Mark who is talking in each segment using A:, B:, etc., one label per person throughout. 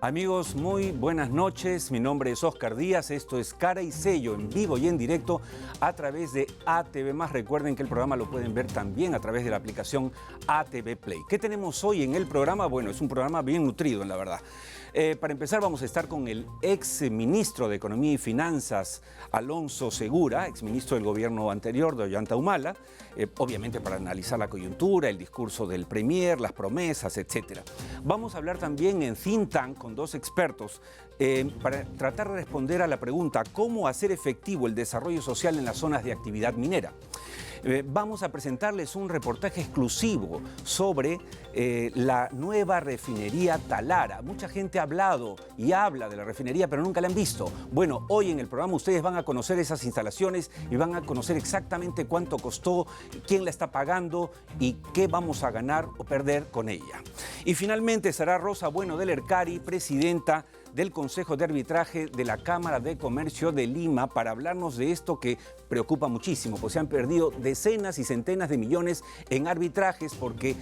A: Amigos, muy buenas noches. Mi nombre es Oscar Díaz. Esto es Cara y Sello en vivo y en directo a través de ATV+. Recuerden que el programa lo pueden ver también a través de la aplicación ATV Play. ¿Qué tenemos hoy en el programa? Bueno, es un programa bien nutrido, en la verdad. Para empezar, vamos a estar con el ex ministro de Economía y Finanzas, Alonso Segura, ex ministro del gobierno anterior de Ollanta Humala, obviamente para analizar la coyuntura, el discurso del premier, las promesas, etc. Vamos a hablar también en Think Tank con dos expertos para tratar de responder a la pregunta ¿cómo hacer efectivo el desarrollo social en las zonas de actividad minera? Vamos a presentarles un reportaje exclusivo sobre la nueva refinería Talara. Mucha gente ha hablado y habla de la refinería, pero nunca la han visto. Bueno, hoy en el programa ustedes van a conocer esas instalaciones y van a conocer exactamente cuánto costó, quién la está pagando y qué vamos a ganar o perder con ella. Y finalmente estará Rosa Bueno del Ercari, presidenta del Consejo de Arbitraje de la Cámara de Comercio de Lima, para hablarnos de esto que preocupa muchísimo, pues se han perdido decenas y centenas de millones en arbitrajes porque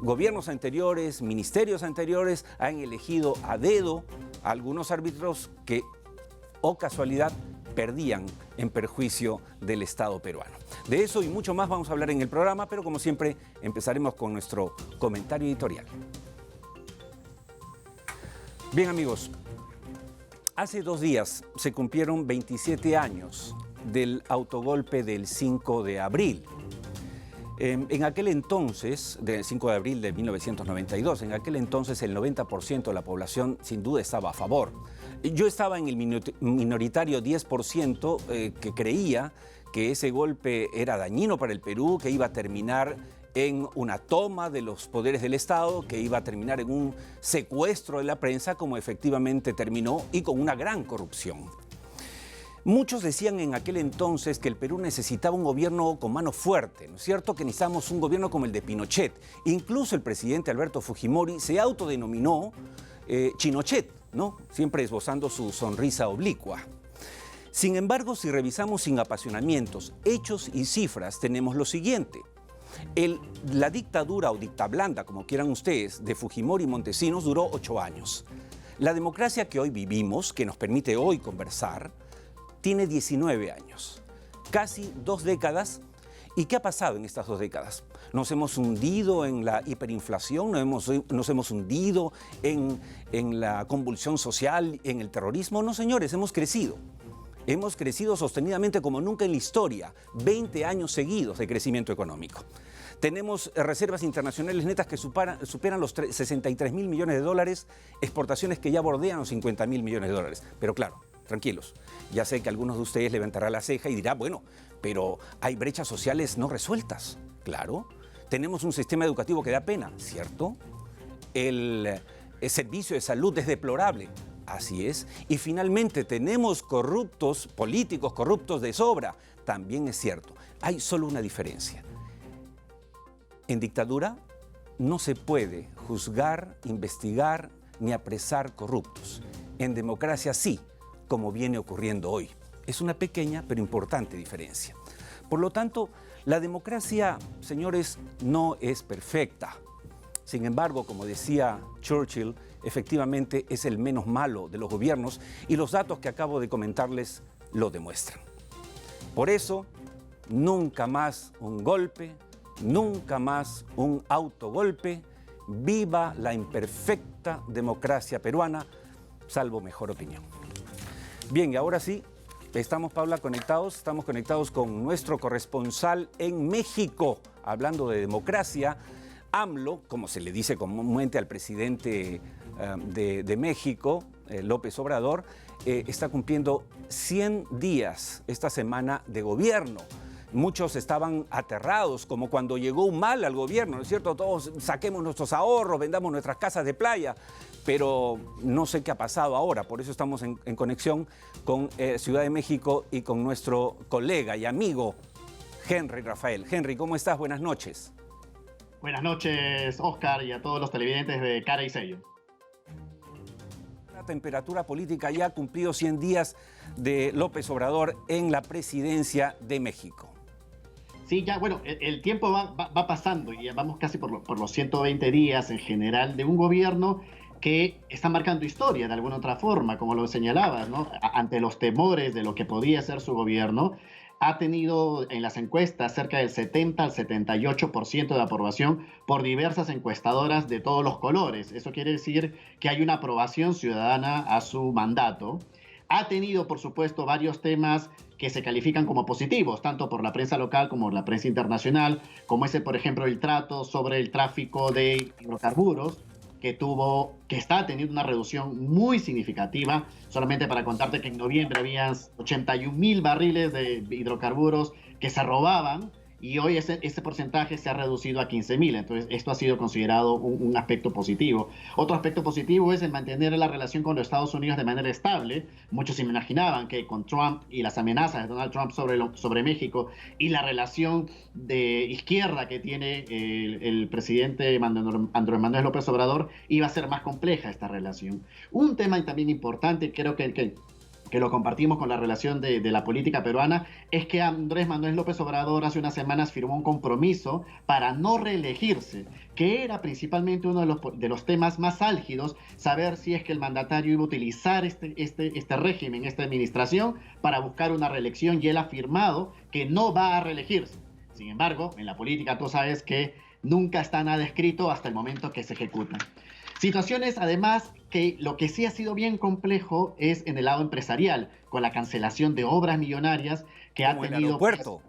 A: gobiernos anteriores, ministerios anteriores han elegido a dedo a algunos árbitros que, o casualidad, perdían en perjuicio del Estado peruano. De eso y mucho más vamos a hablar en el programa, pero como siempre empezaremos con nuestro comentario editorial. Bien, amigos, hace 2 días se cumplieron 27 años del autogolpe del 5 de abril. En aquel entonces, del 5 de abril de 1992, en aquel entonces el 90% de la población sin duda estaba a favor. Yo estaba en el minoritario 10% que creía que ese golpe era dañino para el Perú, que iba a terminar en una toma de los poderes del Estado, que iba a terminar en un secuestro de la prensa, como efectivamente terminó, y con una gran corrupción. Muchos decían en aquel entonces que el Perú necesitaba un gobierno con mano fuerte, ¿no es cierto? Que necesitábamos un gobierno como el de Pinochet. Incluso el presidente Alberto Fujimori se autodenominó Chinochet, ¿no? Siempre esbozando su sonrisa oblicua. Sin embargo, si revisamos sin apasionamientos, hechos y cifras, tenemos lo siguiente. La dictadura o dictablanda, como quieran ustedes, de Fujimori y Montesinos duró 8 años. La democracia que hoy vivimos, que nos permite hoy conversar, tiene 19 años, casi 2 décadas. ¿Y qué ha pasado en estas 2 décadas? Nos hemos hundido en la hiperinflación, nos hemos hundido en la convulsión social, en el terrorismo. No, señores, hemos crecido. Hemos crecido sostenidamente como nunca en la historia, 20 años seguidos de crecimiento económico. Tenemos reservas internacionales netas que superan los 63.000 millones de dólares, exportaciones que ya bordean los 50.000 millones de dólares. Pero claro, tranquilos, ya sé que algunos de ustedes levantarán la ceja y dirá, bueno, pero hay brechas sociales no resueltas. Claro, tenemos un sistema educativo que da pena, ¿cierto? El servicio de salud es deplorable. Así es. Y finalmente tenemos corruptos, políticos corruptos de sobra. También es cierto. Hay solo una diferencia. En dictadura no se puede juzgar, investigar ni apresar corruptos. En democracia sí, como viene ocurriendo hoy. Es una pequeña pero importante diferencia. Por lo tanto, la democracia, señores, no es perfecta. Sin embargo, como decía Churchill, efectivamente es el menos malo de los gobiernos y los datos que acabo de comentarles lo demuestran. Por eso, nunca más un golpe, nunca más un autogolpe. Viva la imperfecta democracia peruana, salvo mejor opinión. Bien, y ahora sí, estamos, Paula, conectados. Estamos conectados con nuestro corresponsal en México, hablando de democracia. AMLO, como se le dice comúnmente al presidente de México, López Obrador, está cumpliendo 100 días esta semana de gobierno. Muchos estaban aterrados, como cuando llegó un mal al gobierno, ¿no es cierto? Todos saquemos nuestros ahorros, vendamos nuestras casas de playa, pero no sé qué ha pasado ahora. Por eso estamos en conexión con Ciudad de México y con nuestro colega y amigo Henry Rafael. Henry, ¿cómo estás? Buenas noches.
B: Buenas noches, Oscar, y a todos los televidentes de Cara y Sello.
A: La temperatura política ya ha cumplido 100 días de López Obrador en la presidencia de México.
B: Sí, ya, bueno, el tiempo va pasando y ya vamos casi por los 120 días en general de un gobierno que está marcando historia de alguna otra forma, como lo señalabas, ¿no? Ante los temores de lo que podía ser su gobierno, ha tenido en las encuestas cerca del 70 al 78% de aprobación por diversas encuestadoras de todos los colores. Eso quiere decir que hay una aprobación ciudadana a su mandato. Ha tenido, por supuesto, varios temas que se califican como positivos, tanto por la prensa local como por la prensa internacional, como ese, por ejemplo, el trato sobre el tráfico de hidrocarburos, que está teniendo una reducción muy significativa. Solamente para contarte que en noviembre habían 81.000 barriles de hidrocarburos que se robaban, y hoy ese porcentaje se ha reducido a 15.000. Entonces, esto ha sido considerado un aspecto positivo. Otro aspecto positivo es el mantener la relación con los Estados Unidos de manera estable. Muchos se imaginaban que con Trump y las amenazas de Donald Trump sobre México y la relación de izquierda que tiene el presidente Andrés Manuel López Obrador, iba a ser más compleja esta relación. Un tema también importante, creo que lo compartimos con la relación de la política peruana, es que Andrés Manuel López Obrador hace unas semanas firmó un compromiso para no reelegirse, que era principalmente uno de los temas más álgidos, saber si es que el mandatario iba a utilizar este régimen, esta administración, para buscar una reelección, y él ha afirmado que no va a reelegirse. Sin embargo, en la política tú sabes que nunca está nada escrito hasta el momento que se ejecuta. Situaciones, además, que lo que sí ha sido bien complejo es en el lado empresarial, con la cancelación de obras millonarias que ha tenido...
A: el aeropuerto.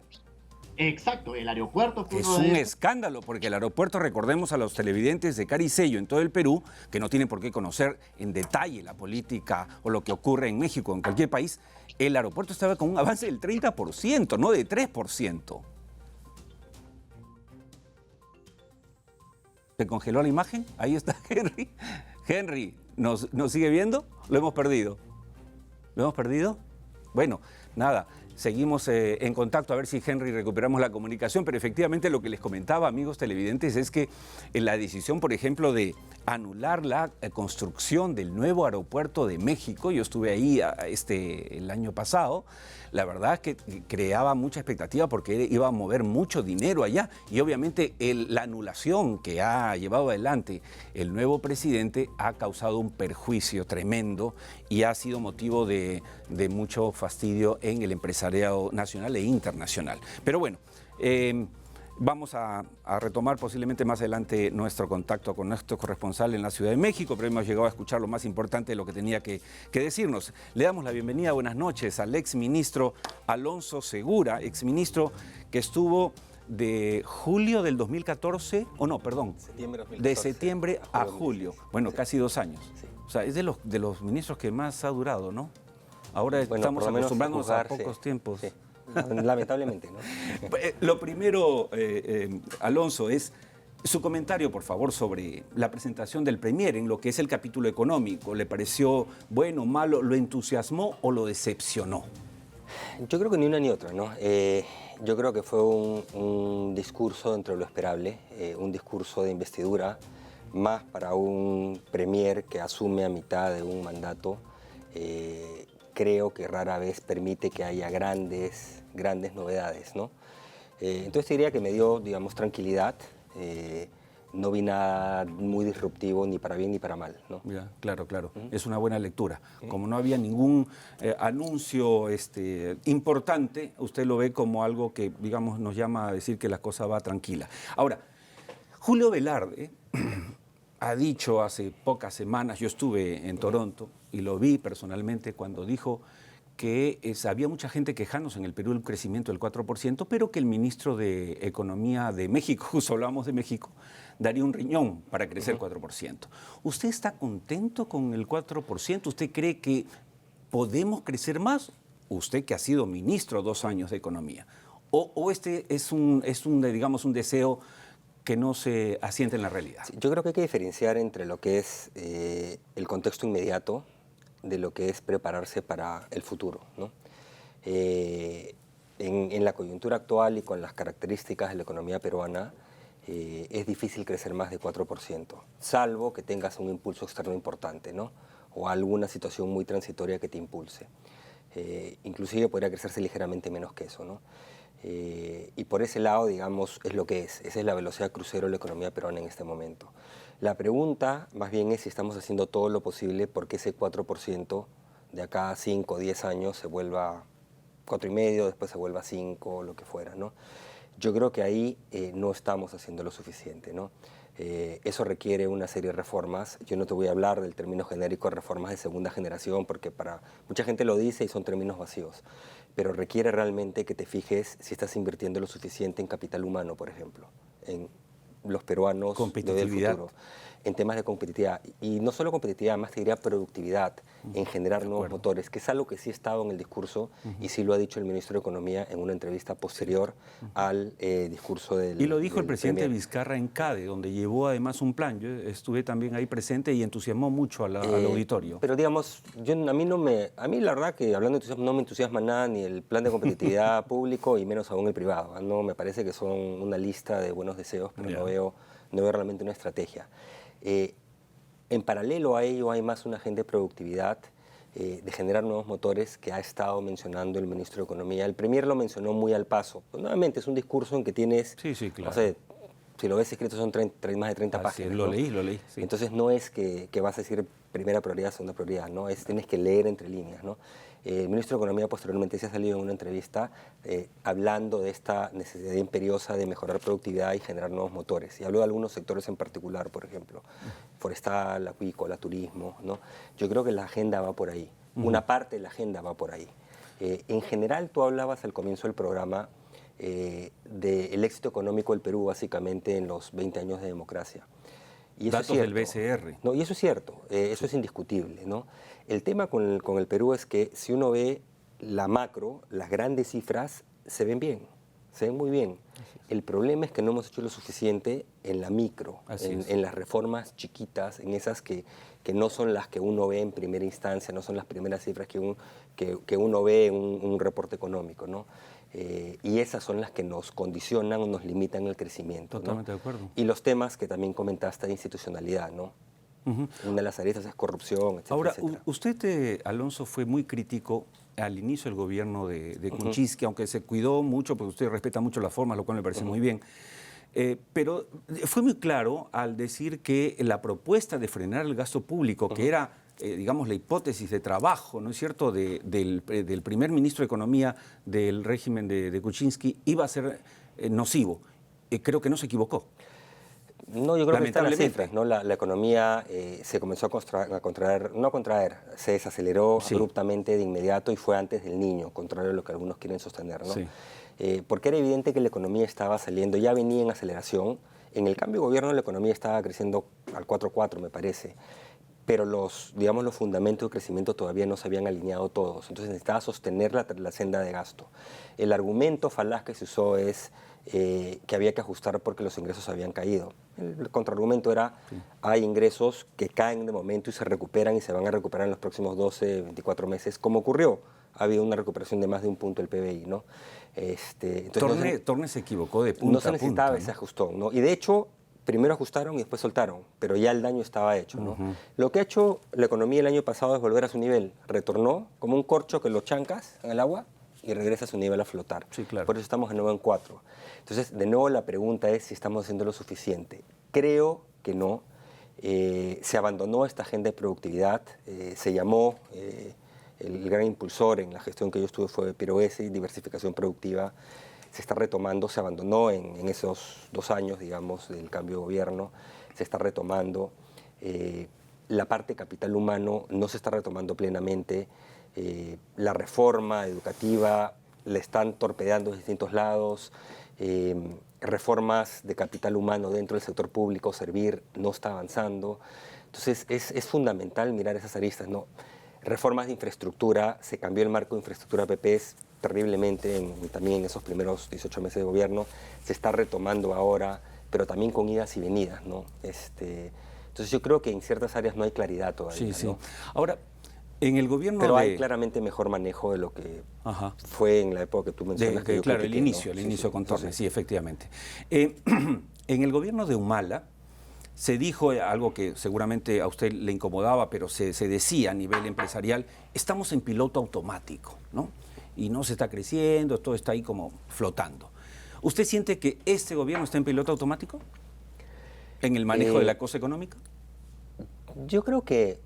B: Exacto, el aeropuerto fue
A: es un escándalo, porque el aeropuerto, recordemos a los televidentes de Cara y Sello en todo el Perú, que no tienen por qué conocer en detalle la política o lo que ocurre en México, en cualquier país, el aeropuerto estaba con un avance del 30%, no de 3%. ¿Se congeló la imagen? Ahí está Henry. Henry, ¿nos sigue viendo? ¿Lo hemos perdido? ¿Lo hemos perdido? Bueno, nada, seguimos en contacto a ver si Henry recuperamos la comunicación, pero efectivamente lo que les comentaba, amigos televidentes, es que en la decisión, por ejemplo, de anular la construcción del nuevo aeropuerto de México, yo estuve ahí el año pasado, la verdad es que creaba mucha expectativa porque iba a mover mucho dinero allá, y obviamente la anulación que ha llevado adelante el nuevo presidente ha causado un perjuicio tremendo y ha sido motivo de mucho fastidio en el empresariado nacional e internacional. Pero bueno, vamos a retomar posiblemente más adelante nuestro contacto con nuestro corresponsal en la Ciudad de México, pero hemos llegado a escuchar lo más importante de lo que tenía que decirnos. Le damos la bienvenida, buenas noches, al exministro Alonso Segura, exministro que estuvo de julio del 2014, o no, perdón,
C: septiembre 2014,
A: de septiembre a julio, bueno,
C: sí.
A: Casi 2 años.
C: Sí.
A: O sea, es de los ministros que más ha durado, ¿no? Ahora
C: bueno,
A: estamos acostumbrándonos a pocos tiempos.
C: Sí. Lamentablemente, ¿no?
A: Lo primero, Alonso, es su comentario, por favor, sobre la presentación del Premier en lo que es el capítulo económico. ¿Le pareció bueno, malo, lo entusiasmó o lo decepcionó?
C: Yo creo que ni una ni otra, ¿no? Yo creo que fue un discurso dentro de lo esperable, un discurso de investidura, más para un Premier que asume a mitad de un mandato. Creo que rara vez permite que haya grandes novedades, ¿no? Entonces diría que me dio, digamos, tranquilidad. No vi nada muy disruptivo ni para bien ni para mal, ¿no?
A: Ya, claro. Es una buena lectura. Como no había ningún anuncio importante, usted lo ve como algo que, digamos, nos llama a decir que la cosa va tranquila. Ahora, Julio Velarde ha dicho hace pocas semanas, yo estuve en Toronto y lo vi personalmente cuando dijo que había mucha gente quejándose en el Perú del crecimiento del 4%, pero que el ministro de Economía de México, justo hablamos de México, daría un riñón para crecer 4%. ¿Usted está contento con el 4%? ¿Usted cree que podemos crecer más? Usted que ha sido ministro 2 años de Economía. ¿O este es un deseo que no se asienta en la realidad?
C: Sí, yo creo que hay que diferenciar entre lo que es el contexto inmediato de lo que es prepararse para el futuro, ¿no? En la coyuntura actual y con las características de la economía peruana, es difícil crecer más de 4%, salvo que tengas un impulso externo importante, ¿no? O alguna situación muy transitoria que te impulse. Inclusive podría crecerse ligeramente menos que eso, ¿no? Y por ese lado, digamos, es lo que es. Esa es la velocidad crucero de la economía peruana en este momento. La pregunta, más bien, es si estamos haciendo todo lo posible porque ese 4% de acá a 5 o 10 años se vuelva 4,5, después se vuelva 5, lo que fuera, ¿no? Yo creo que ahí no estamos haciendo lo suficiente, ¿no? Eso requiere una serie de reformas. Yo no te voy a hablar del término genérico de reformas de segunda generación, porque para mucha gente lo dice y son términos vacíos, pero requiere realmente que te fijes si estás invirtiendo lo suficiente en capital humano, por ejemplo, en los peruanos del futuro, en temas de competitividad. Y no solo competitividad, más te diría productividad, en generar nuevos motores, que es algo que sí ha estado en el discurso y sí lo ha dicho el ministro de Economía en una entrevista posterior al discurso del
A: Y lo dijo el presidente
C: premier.
A: Vizcarra en CADE, donde llevó además un plan. Yo estuve también ahí presente y entusiasmó mucho al auditorio.
C: Pero digamos, a mí la verdad que hablando de entusiasmo no me entusiasma nada ni el plan de competitividad público y menos aún el privado. No, me parece que son una lista de buenos deseos, pero no veo realmente una estrategia. En paralelo a ello hay más una agenda de productividad, de generar nuevos motores que ha estado mencionando el ministro de Economía. El premier lo mencionó muy al paso. Pues, nuevamente es un discurso en que tienes,
A: Sí, claro.
C: no sé, si lo ves escrito son más de 30 páginas.
A: Lo
C: ¿no?
A: leí. Sí.
C: Entonces no es que vas a decir primera prioridad, segunda prioridad, ¿no? Tienes que leer entre líneas, ¿no? El ministro de Economía posteriormente se ha salido en una entrevista hablando de esta necesidad imperiosa de mejorar productividad y generar nuevos motores. Y habló de algunos sectores en particular, por ejemplo, forestal, acuícola, turismo, ¿no? Yo creo que la agenda va por ahí. Una parte de la agenda va por ahí. En general, tú hablabas al comienzo del programa del éxito económico del Perú, básicamente, en los 20 años de democracia. Y eso
A: datos
C: es
A: del BCR.
C: No, y eso es cierto, eso es indiscutible, ¿no? El tema con el Perú es que si uno ve la macro, las grandes cifras se ven bien, se ven muy bien. El problema es que no hemos hecho lo suficiente en la micro, en las reformas chiquitas, en esas que no son las que uno ve en primera instancia, no son las primeras cifras que uno ve en un reporte económico, ¿no? Y esas son las que nos condicionan o nos limitan el crecimiento.
A: Totalmente
C: ¿no?
A: de acuerdo.
C: Y los temas que también comentaste de institucionalidad, ¿no? Una de las aristas es corrupción, etcétera.
A: Ahora,
C: etcétera.
A: usted, Alonso, fue muy crítico al inicio del gobierno de Kuczynski, aunque se cuidó mucho, porque usted respeta mucho las formas, lo cual me parece muy bien. Pero fue muy claro al decir que la propuesta de frenar el gasto público, que era, digamos, la hipótesis de trabajo, ¿no es cierto?, del primer ministro de Economía del régimen de Kuczynski, iba a ser nocivo. Creo que no se equivocó.
C: No, yo creo que están las cifras, ¿no? La economía se comenzó a contraer, se desaceleró abruptamente de inmediato y fue antes del Niño, contrario a lo que algunos quieren sostener, ¿no? Sí. Porque era evidente que la economía estaba saliendo, ya venía en aceleración. En el cambio de gobierno la economía estaba creciendo al 4,4, me parece, pero los fundamentos de crecimiento todavía no se habían alineado todos, entonces necesitaba sostener la senda de gasto. El argumento falaz que se usó es que había que ajustar porque los ingresos habían caído. El contraargumento era, hay ingresos que caen de momento y se recuperan y se van a recuperar en los próximos 12, 24 meses, como ocurrió. Ha habido una recuperación de más de un punto del PBI, ¿no? Entonces,
A: Torne se equivocó de punta
C: no se necesitaba
A: a punta,
C: ese ajustón, ¿no? Y de hecho, primero ajustaron y después soltaron, pero ya el daño estaba hecho, ¿no? Lo que ha hecho la economía el año pasado es volver a su nivel. Retornó como un corcho que lo chancas en el agua y regresa a su nivel a flotar.
A: Sí, claro.
C: Por eso estamos de nuevo en 4. Entonces, de nuevo la pregunta es si estamos haciendo lo suficiente. Creo que no. Se abandonó esta agenda de productividad, se llamó, el gran impulsor en la gestión que yo estuve fue Piero Gessi, diversificación productiva. Se está retomando, se abandonó en esos 2 años, digamos, del cambio de gobierno, se está retomando. La parte capital humano no se está retomando plenamente. La reforma educativa la están torpedeando de distintos lados. Reformas de capital humano dentro del sector público, Servir, no está avanzando. Entonces es fundamental mirar esas aristas, ¿no? Reformas de infraestructura, se cambió el marco de infraestructura PPs terriblemente también en esos primeros 18 meses de gobierno, se está retomando ahora, pero también con idas y venidas, ¿no? Entonces yo creo que en ciertas áreas no hay claridad todavía.
A: Sí.
C: ¿no?
A: Ahora, en el gobierno
C: pero hay claramente mejor manejo de lo que fue en la época que tú mencionas.
A: Claro, el inicio con Torne, sí, efectivamente. En el gobierno de Humala se dijo algo que seguramente a usted le incomodaba, pero se decía a nivel empresarial, estamos en piloto automático, ¿no? y no se está creciendo, todo está ahí como flotando. ¿Usted siente que este gobierno está en piloto automático en el manejo de la cosa económica?
C: Yo creo que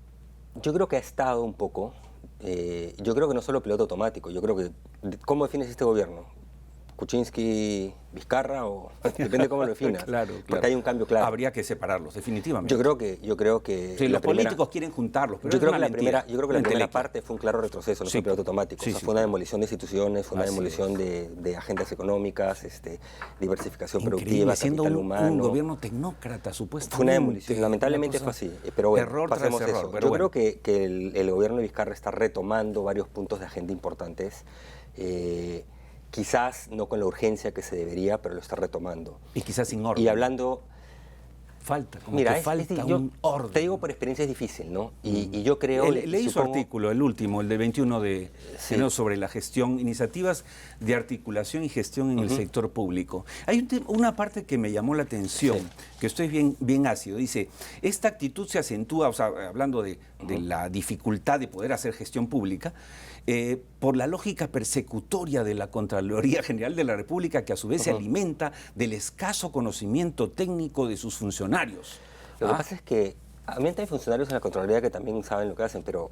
C: ha estado un poco. Yo creo que no solo piloto automático. Yo creo que ¿cómo defines este gobierno? Kuczynski, Vizcarra, o depende cómo lo definas.
A: Claro.
C: Porque hay un cambio claro.
A: Habría que separarlos, definitivamente.
C: Yo creo que
A: sí, los políticos quieren juntarlos, pero
C: yo creo que la
A: mentira.
C: primera parte fue un claro retroceso, no fue piloto automático.
A: Sí,
C: o sea, fue una demolición de instituciones, fue una demolición
A: es.
C: de agendas económicas, diversificación
A: Increíble,
C: productiva,
A: siendo
C: capital humano.
A: un gobierno tecnócrata, supuestamente.
C: Fue una demolición, lamentablemente fue así. Pero bueno,
A: error
C: pasemos
A: tras error,
C: eso.
A: pero
C: Yo
A: bueno.
C: creo que el gobierno de Vizcarra está retomando varios puntos de agenda importantes. Quizás no con la urgencia que se debería, pero lo está retomando.
A: Y quizás sin orden.
C: Y hablando...
A: Falta, como
C: Mira,
A: que falta
C: yo
A: un orden.
C: Te digo por experiencia es difícil, ¿no? Y yo creo...
A: Leí su artículo, el último, el del 21 de enero,
C: Sí.
A: sobre la gestión, iniciativas de articulación y gestión en el sector público. Hay una parte que me llamó la atención,
C: Sí.
A: que estoy bien ácido. Dice, esta actitud se acentúa, o sea, hablando de la dificultad de poder hacer gestión pública, por la lógica persecutoria de la Contraloría General de la República, que a su vez se alimenta del escaso conocimiento técnico de sus funcionarios.
C: Lo que pasa es que a mí hay funcionarios en la Contraloría que también saben lo que hacen, pero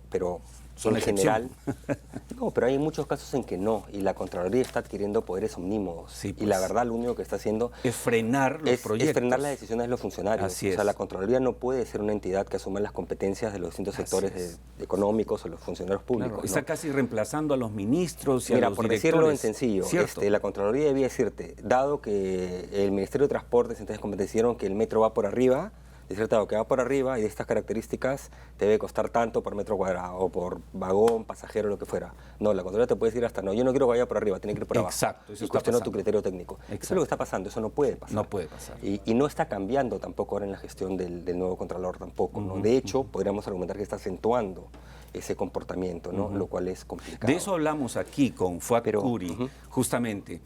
A: Son
C: en
A: excepción.
C: general... No, pero hay muchos casos en que no, y la Contraloría está adquiriendo poderes omnímodos.
A: Sí,
C: y
A: pues.
C: la verdad lo único que está haciendo
A: Es frenar los proyectos.
C: es frenar las decisiones de los funcionarios.
A: Así
C: O sea,
A: es.
C: la Contraloría no puede ser una entidad que asuma las competencias de los distintos
A: Así
C: sectores
A: es.
C: económicos o los funcionarios públicos.
A: Claro,
C: ¿no?
A: está casi reemplazando a los ministros y
C: Mira,
A: a los
C: por
A: directores.
C: decirlo en sencillo,
A: ¿Cierto?
C: la Contraloría debía decirte, dado que el Ministerio de Transportes entonces convencieron que el metro va por arriba, decirte algo que va por arriba y de estas características te debe costar tanto por metro cuadrado o por vagón, pasajero, lo que fuera. No, la Contraloría te puede decir hasta no, yo no quiero que vaya por arriba, tiene que ir por abajo.
A: Exacto, eso
C: y
A: está
C: cuestiona tu
A: pasando.
C: criterio técnico.
A: Exacto.
C: Eso es lo que está pasando, eso no puede pasar.
A: No puede pasar.
C: Y no está cambiando tampoco ahora en la gestión del nuevo Contralor tampoco, ¿no? De hecho, podríamos argumentar que está acentuando ese comportamiento, ¿no? Lo cual es complicado.
A: De eso hablamos aquí con Fuad Curi, justamente,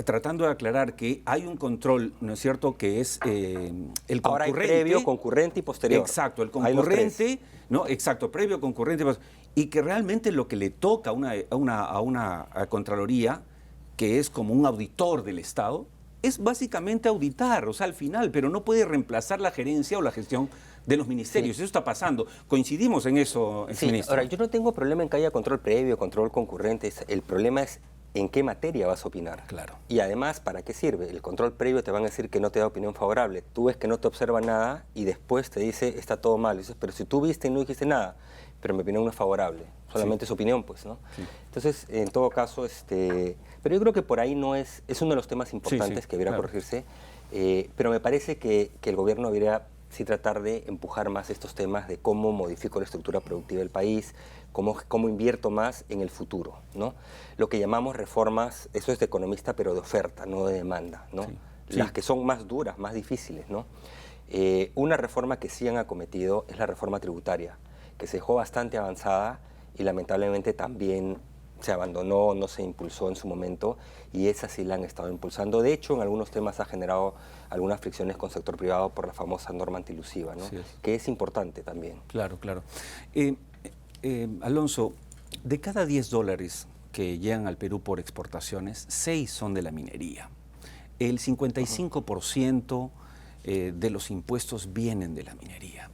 A: tratando de aclarar que hay un control, ¿no es cierto?, que es el concurrente.
C: Ahora hay previo, concurrente y posterior.
A: Exacto, el
C: Hay los
A: concurrente, ¿no? Exacto, previo, concurrente, y que realmente lo que le toca a una Contraloría, que es como un auditor del Estado, es básicamente auditar, o sea, al final, pero no puede reemplazar la gerencia o la gestión de los ministerios.
C: Sí.
A: Eso está pasando. Coincidimos en eso,
C: Sí,
A: ministro.
C: ahora, yo no tengo problema en que haya control previo, control concurrente. El problema es en qué materia vas a opinar.
A: Claro.
C: Y además, ¿para qué sirve? El control previo te van a decir que no te da opinión favorable. Tú ves que no te observa nada y después te dice, está todo mal. Y dices, pero si tú viste y no dijiste nada, pero mi opinión no es favorable. Solamente es opinión, pues, ¿no?
A: Sí.
C: Entonces, en todo caso, pero yo creo que por ahí no es uno de los temas importantes que debería
A: claro.
C: corregirse. Pero me parece que el gobierno debería sí tratar de empujar más estos temas de cómo modifico la estructura productiva del país, cómo invierto más en el futuro, ¿no? Lo que llamamos reformas, eso es de economista, pero de oferta, no de demanda, ¿no?
A: Sí.
C: Las que son más duras, más difíciles, ¿no? Una reforma que sí han acometido es la reforma tributaria, que se dejó bastante avanzada y lamentablemente también se abandonó, no se impulsó en su momento, y esa sí la han estado impulsando. De hecho, en algunos temas ha generado algunas fricciones con el sector privado por la famosa norma antilusiva, ¿no? Que es importante también.
A: Claro, claro. Alonso, de cada $10 que llegan al Perú por exportaciones, 6 son de la minería. El 55% de los impuestos vienen de la minería.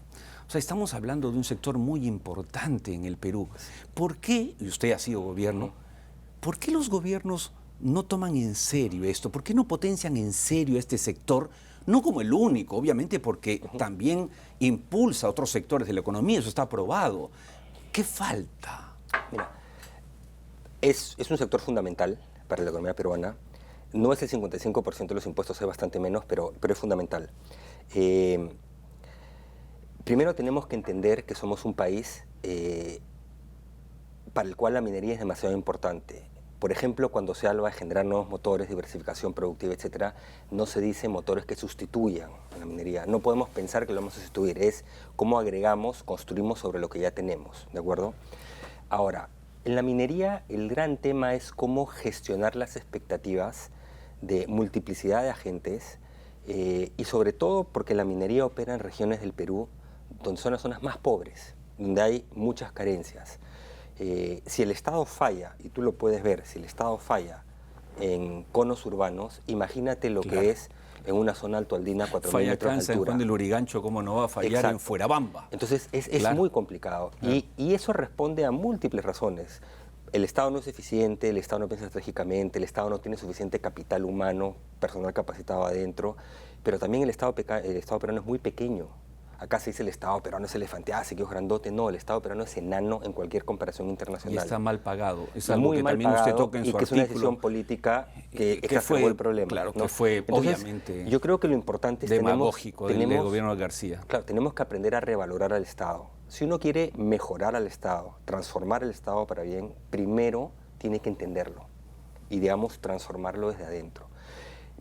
A: O sea, estamos hablando de un sector muy importante en el Perú. ¿Por qué, y usted ha sido gobierno, por qué los gobiernos no toman en serio esto? ¿Por qué no potencian en serio este sector? No como el único, obviamente, porque también impulsa otros sectores de la economía, eso está aprobado. ¿Qué falta?
C: Mira, es un sector fundamental para la economía peruana. No es el 55% de los impuestos, es bastante menos, pero es fundamental. Primero tenemos que entender que somos un país para el cual la minería es demasiado importante. Por ejemplo, cuando se habla de generar nuevos motores, diversificación productiva, etcétera, no se dice motores que sustituyan a la minería. No podemos pensar que lo vamos a sustituir, es cómo agregamos, construimos sobre lo que ya tenemos, ¿de acuerdo? Ahora, en la minería el gran tema es cómo gestionar las expectativas de multiplicidad de agentes y sobre todo porque la minería opera en regiones del Perú donde son las zonas más pobres, donde hay muchas carencias. Si el Estado falla, y tú lo puedes ver, si el Estado falla en conos urbanos, imagínate lo que es en una zona altoandina, 4.000
A: Falla
C: metros
A: acá en
C: de
A: San
C: altura.
A: Juan del Lurigancho, ¿cómo no va a fallar
C: Exacto.
A: en Fuerabamba?
C: Entonces es
A: Claro.
C: muy complicado.
A: Claro.
C: Y eso responde a múltiples razones. El Estado no es eficiente, el Estado no piensa estratégicamente, el Estado no tiene suficiente capital humano, personal capacitado adentro, pero también el Estado peruano es muy pequeño. Acá se dice el Estado peruano es elefanteado, que es grandote. No, el Estado peruano es enano en cualquier comparación
A: Y
C: internacional.
A: está mal pagado. Es
C: Y
A: algo
C: muy
A: que
C: mal
A: también usted
C: pagado,
A: toca en
C: y
A: su
C: que es una
A: artículo.
C: decisión política que
A: que
C: exacerbó
A: fue,
C: el problema.
A: claro,
C: ¿no?
A: que fue
C: Entonces,
A: obviamente
C: yo creo que lo importante es
A: demagógico del
C: tenemos,
A: gobierno de García.
C: claro, tenemos que aprender a revalorar al Estado. Si uno quiere mejorar al Estado, transformar el Estado para bien, primero tiene que entenderlo y, digamos, transformarlo desde adentro.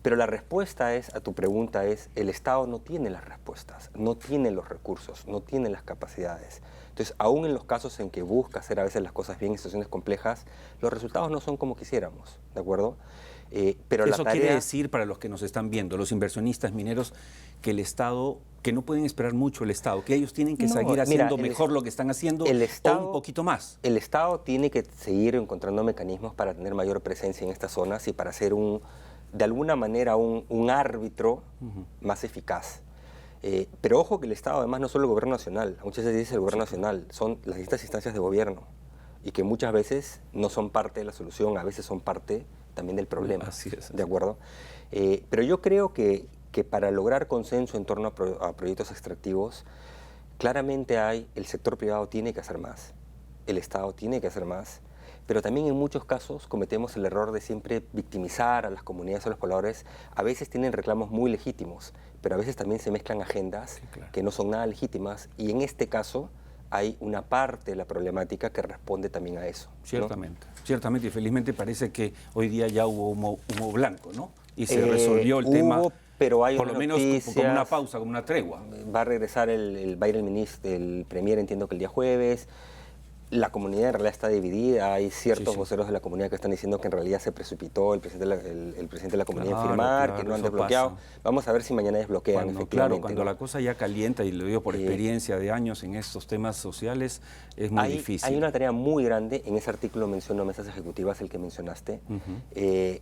C: Pero la respuesta a tu pregunta es, el Estado no tiene las respuestas, no tiene los recursos, no tiene las capacidades. Entonces, aún en los casos en que busca hacer a veces las cosas bien en situaciones complejas, los resultados no son como quisiéramos, ¿de acuerdo? Pero
A: Eso
C: la tarea...
A: quiere decir, para los que nos están viendo, los inversionistas mineros, que el Estado, que no pueden esperar mucho el Estado, que ellos tienen que
C: No,
A: seguir
C: mira,
A: haciendo mejor lo que están haciendo o un poquito más.
C: El Estado tiene que seguir encontrando mecanismos para tener mayor presencia en estas zonas y para ser de alguna manera un árbitro más eficaz. Pero ojo que el Estado además no es solo el gobierno nacional, muchas veces dice el gobierno nacional, son las distintas instancias de gobierno y que muchas veces no son parte de la solución, a veces son parte también del problema.
A: Así es.
C: ¿De acuerdo? Pero yo creo que para lograr consenso en torno a proyectos extractivos, claramente el sector privado tiene que hacer más, el Estado tiene que hacer más, pero también en muchos casos cometemos el error de siempre victimizar a las comunidades o a los pobladores. A veces tienen reclamos muy legítimos, pero a veces también se mezclan agendas que no son nada legítimas, y en este caso hay una parte de la problemática que responde también a eso, ¿no?
A: Ciertamente, ciertamente, y felizmente parece que hoy día ya hubo humo blanco, ¿no? Y se resolvió el tema,
C: pero hay
A: por lo menos como una pausa, como una tregua.
C: Va a regresar va a ir el Premier, entiendo que el día jueves. La comunidad en realidad está dividida, hay ciertos voceros de la comunidad que están diciendo que en realidad se precipitó el presidente de la comunidad en firmar, que no han desbloqueado.
A: Pasa.
C: Vamos a ver si mañana desbloquean, efectivamente.
A: Claro, cuando la cosa ya calienta, y lo digo por experiencia de años en estos temas sociales, es muy difícil.
C: Hay una tarea muy grande, en ese artículo menciono mesas ejecutivas, el que mencionaste, de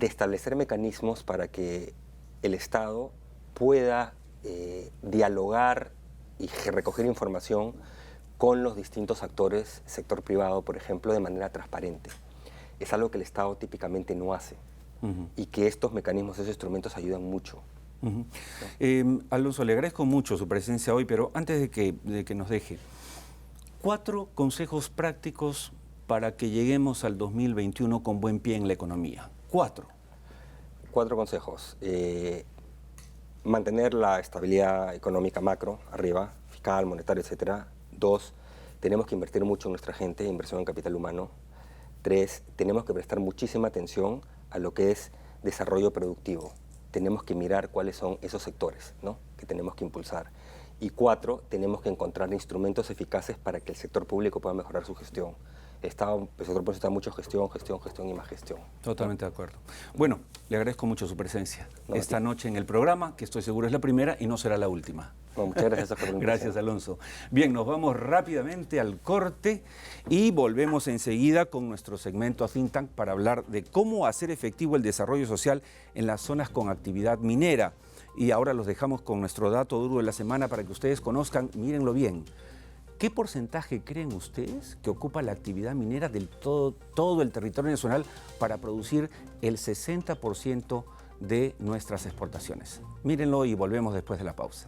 C: establecer mecanismos para que el Estado pueda dialogar y recoger información con los distintos actores, sector privado, por ejemplo, de manera transparente. Es algo que el Estado típicamente no hace, y que estos mecanismos, esos instrumentos ayudan mucho.
A: Alonso, le agradezco mucho su presencia hoy, pero antes de que nos deje, 4 consejos prácticos para que lleguemos al 2021 con buen pie en la economía. 4
C: consejos. Mantener la estabilidad económica macro, arriba, fiscal, monetaria, etcétera. 2, tenemos que invertir mucho en nuestra gente, inversión en capital humano. 3, tenemos que prestar muchísima atención a lo que es desarrollo productivo. Tenemos que mirar cuáles son esos sectores, ¿no?, que tenemos que impulsar. Y 4, tenemos que encontrar instrumentos eficaces para que el sector público pueda mejorar su gestión. El sector público necesita mucho gestión y más gestión.
A: Totalmente de acuerdo. Bueno, le agradezco mucho su presencia esta noche en el programa, que estoy seguro es la primera y no será la última.
C: Bueno, muchas gracias por la invitación.
A: Gracias, Alonso. Bien, nos vamos rápidamente al corte y volvemos enseguida con nuestro segmento a Think Tank para hablar de cómo hacer efectivo el desarrollo social en las zonas con actividad minera. Y ahora los dejamos con nuestro dato duro de la semana para que ustedes conozcan, mírenlo bien. ¿Qué porcentaje creen ustedes que ocupa la actividad minera del todo el territorio nacional para producir el 60% de nuestras exportaciones? Mírenlo y volvemos después de la pausa.